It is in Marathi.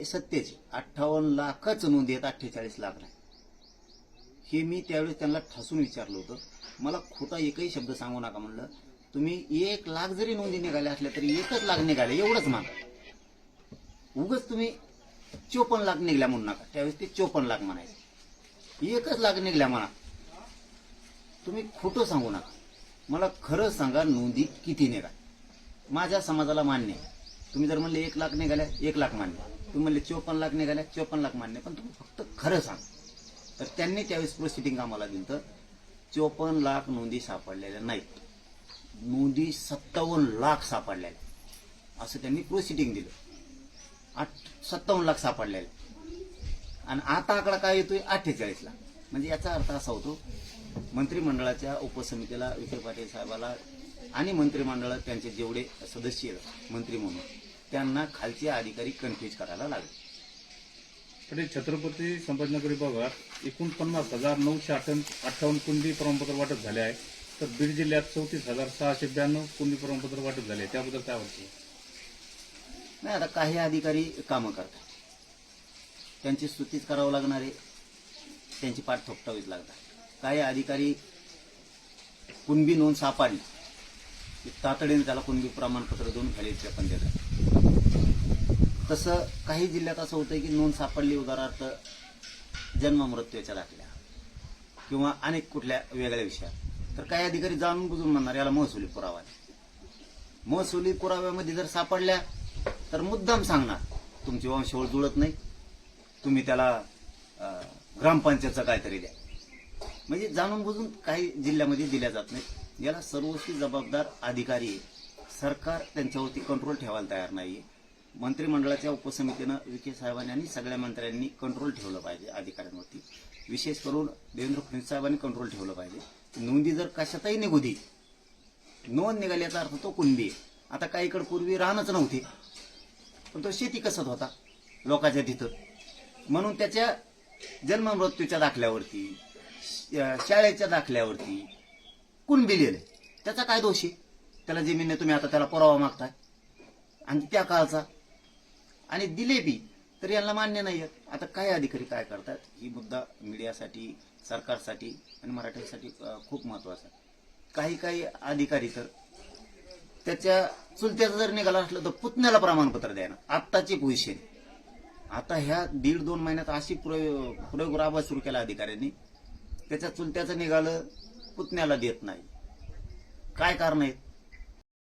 सत्याचे 58 लाखच नोंदी आहेत, 48 लाख नाही. हे मी त्यावेळेस त्यांना ठासून विचारलं होतं. मला खोटा एकही शब्द सांगू नका म्हणलं. तुम्ही 1 लाख जरी नोंदी निघाल्या असल्या तरी 1च लाख निघाले एवढंच मागा. उगाच तुम्ही 54 लाख निघल्या म्हणू नका. त्यावेळेस ते 54 लाख म्हणायचे. 1च लाख निघल्या म्हणा. तुम्ही खोटं सांगू नका. मला खरं सांगा, नोंदी किती निघाल्या. माझ्या समाजाला मान्य आहे. तुम्ही जर म्हणले 1 लाख निघाल्या, 1 लाख मान्य. तुम्ही म्हणले 54 लाख निघाल्या, 54 लाख मान्य. पण तुम्ही फक्त खरं सांगा. तर त्यांनी त्यावेळेस प्रोसिडिंग आम्हाला दिलं तर 54 लाख नोंदी सापडलेल्या नाहीत, नोंदी 57 लाख सापडलेल्या असं त्यांनी प्रोसिडिंग दिलं. 57 लाख सापडलेले. आणि आता आकडा काय येतोय 48 लाख. म्हणजे याचा अर्थ असा होतो, मंत्रिमंडळाच्या उपसमितीला विखे पाटील साहेबाला आणि मंत्रिमंडळात त्यांचे जेवढे सदस्य आहेत मंत्री म्हणून, त्यांना खालचे अधिकारी कन्फ्यूज करायला लागले. पण छत्रपती संभाजीनगर विभागात 49,958 कुंडी प्रमाणपत्र वाटप झाले आहे, तर बीड जिल्ह्यात 34,692 कुंडी प्रमाणपत्र वाटप झाले. त्याबद्दल काय वाटतं? नाही, आता काही अधिकारी कामं करतात, त्यांची स्तुतीच करावं लागणार आहे, त्यांची पाठ थोपटावीच लागणार. काही अधिकारी कुणबी नोंद सापडली की तातडीने त्याला कुणबी प्रमाणपत्र देऊन व्हॅलिडिटी पण देतात. तसं काही जिल्ह्यात असं होतं की नोंद सापडली, उदाहरणार्थ जन्म मृत्यूच्या दाखल्या किंवा अनेक कुठल्या वेगळ्या विषयात, तर काही अधिकारी जाणून बुजून म्हणणार याला महसुली पुरावा आहे. महसुली पुराव्यामध्ये जर सापडल्या तर मुद्दाम सांगणार तुमची वंशावळ जुळत नाही, तुम्ही त्याला ग्रामपंचायतचं काहीतरी द्या. म्हणजे जाणून बुजून काही जिल्ह्यामध्ये दिल्या जात नाही. याला सर्वस्वी जबाबदार अधिकारी आहे. सरकार त्यांच्यावरती कंट्रोल ठेवायला तयार नाहीये. मंत्रिमंडळाच्या उपसमितीनं विखे साहेबांनी आणि सगळ्या मंत्र्यांनी कंट्रोल ठेवलं पाहिजे अधिकाऱ्यांवरती. विशेष करून देवेंद्र फडणवीस साहेबांनी कंट्रोल ठेवलं पाहिजे. नोंदी जर कशातही निघू दे, नोंद निघाल्याचा अर्थ तो कुणबी आहे. आता काहीकडे पूर्वी राहणच नव्हते, पण तो शेती कसत होता लोकांच्या तिथं, म्हणून त्याच्या जन्म मृत्यूच्या दाखल्यावरती, शाळेच्या दाखल्यावरती कुणबी लिहिलंय. त्याचा काय दोष आहे? त्याला जमीन तुम्ही आता त्याला पुरावा मागताय आणि त्या काळचा, आणि दिले बी तर यांना मान्य नाही आहे. आता काही अधिकारी काय करतात, ही मुद्दा मीडियासाठी, सरकारसाठी आणि मराठीसाठी खूप महत्वाचा आहे. काही अधिकारी तर त्याच्या चुलत्याचं जर निघाला असलं तर पुतण्याला प्रमाणपत्र द्यायला. आत्ताची पोझिशन. आता ह्या 1.5-2 महिन्यात अशी प्रयोग राबवा सुरू केला अधिकाऱ्यांनी, त्याच्या चुलत्याचं निघालं पुतण्याला देत नाही. काय कारण आहेत?